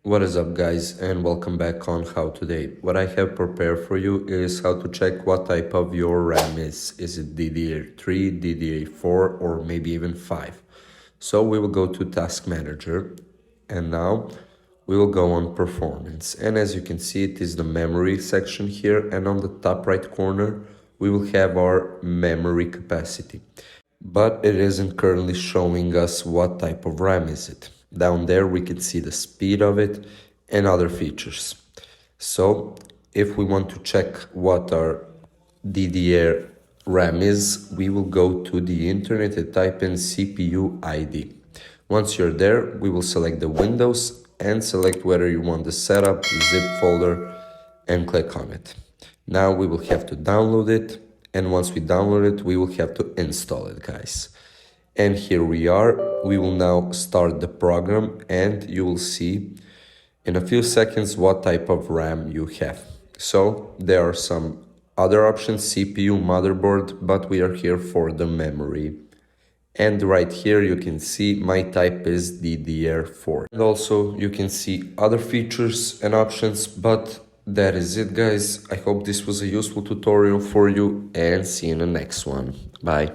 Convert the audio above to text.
What is up, guys, and welcome back on How Today. What I have prepared for you is how to check what type of your RAM is. Is it DDR3, DDR4, or maybe even 5? So we will go to Task Manager, and now we will go on Performance. And as you can see, it is the memory section here, and on the top right corner, we will have our memory capacity. But it isn't currently showing us what type of RAM is it. Down there we can see the speed of it and other features. So if we want to check what our DDR RAM is, we will go to the internet and type in CPU ID. Once you're there, we will select the Windows and select whether you want the setup, zip folder, and click on it. Now we will have to download it, and once we download it, we will have to install it, guys. And here we are. We will now start the program, and you will see in a few seconds what type of RAM you have. So there are some other options, CPU, motherboard, but we are here for the memory. And right here you can see my type is DDR4. And also you can see other features and options, but that is it, guys. I hope this was a useful tutorial for you, and see you in the next one. Bye.